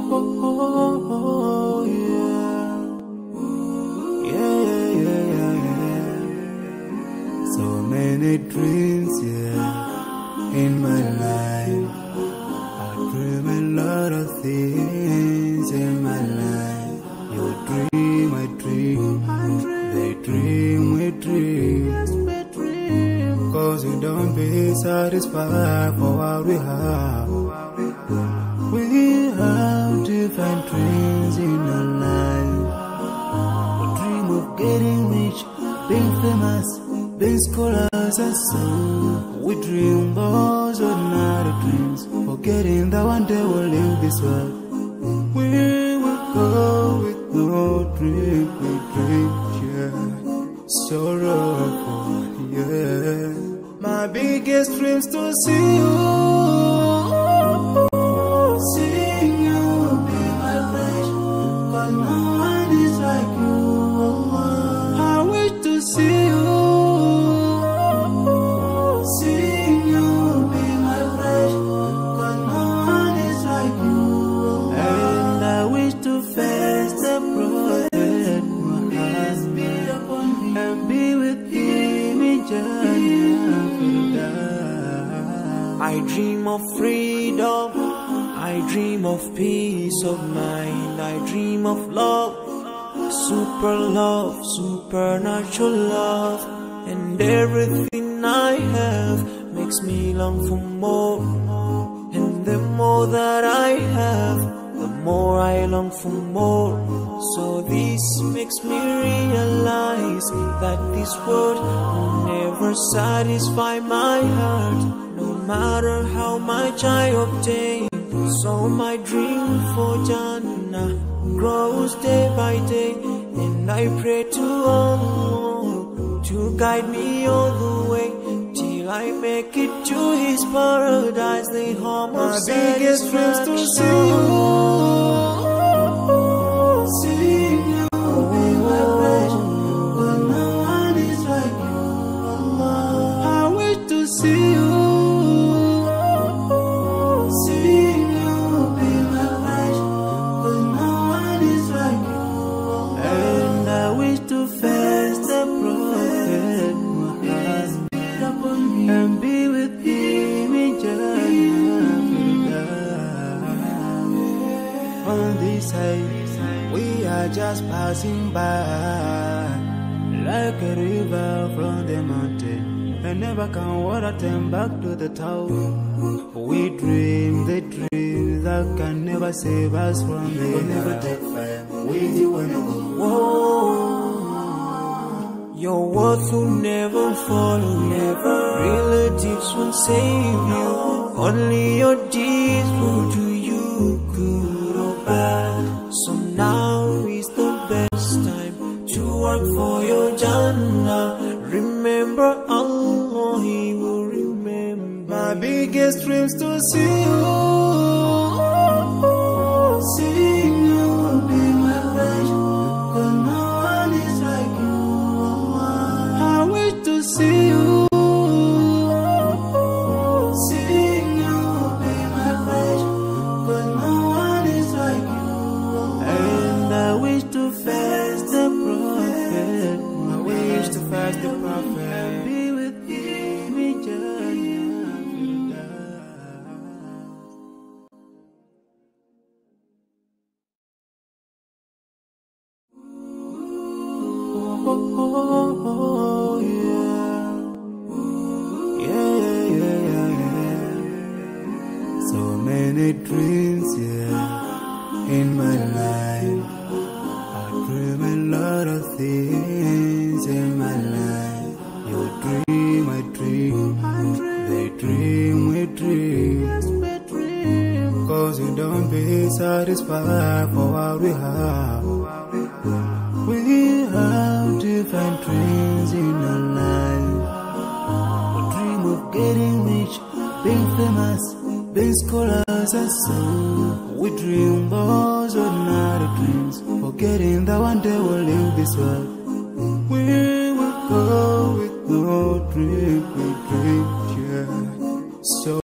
Oh, yeah. Yeah, yeah, yeah, yeah. So many dreams, yeah, in my life. I dream a lot of things in my life. You dream, I dream. They dream, we dream. Cause we don't be satisfied for what we have. We have different dreams in our life. We dream of getting rich, being famous, being scholars and so. We dream those ordinary dreams, forgetting that one day we'll leave this world. We will go with no dream, we dream, yeah. Sorrowful, yeah. My biggest dreams to see you. Seeing you be my friend, cause no one is like you. I wish to see you. Seeing you be my friend, cause no one is like you. And I wish to face the prophet Muhammad and be with him in Jannah. I dream of freedom, I dream of peace of mind, I dream of love, supernatural love, and everything I have makes me long for more. And the more that I have, the more I long for more. So this makes me realize that this world will never satisfy my heart, no matter how much I obtain. So my dream for Jannah grows day by day, and I pray to Allah to guide me all the way till I make it to His paradise, the home of my biggest dreams to see you. Seeing you be my pleasure, but no one is like you. I wish to see you. Seeing you be my pleasure, but no one is like you. And I wish to face the prophet Muhammad and be with him in Jannah. On this side, we are just passing by, like a river from the mountain, and never can water turn back to the town. We dream the dreams that can never save us from the we'll never take fire with you when your words will never follow, never. Relatives won't save you, only your deeds will do you good or bad. So now is the best time to work for your Jannah. Remember Allah, He will remember. My biggest dreams to see you. Seeing you be my pleasure, cause no one is like you. I wish to see you. Seeing you be my pleasure, cause no one is like you. And I wish to face the prophet. I wish to face the prophet and be with him in Jannah. Oh, yeah. Yeah, yeah, yeah, yeah. So many dreams, yeah, in my life. I dream a lot of things in my life. You dream, I dream. They dream, we dream. Cause we don't be satisfied for what we have. We have different dreams in our life. We dream of getting rich, being famous, being scholars and so. We dream those ordinary dreams, forgetting that one day we'll leave this world.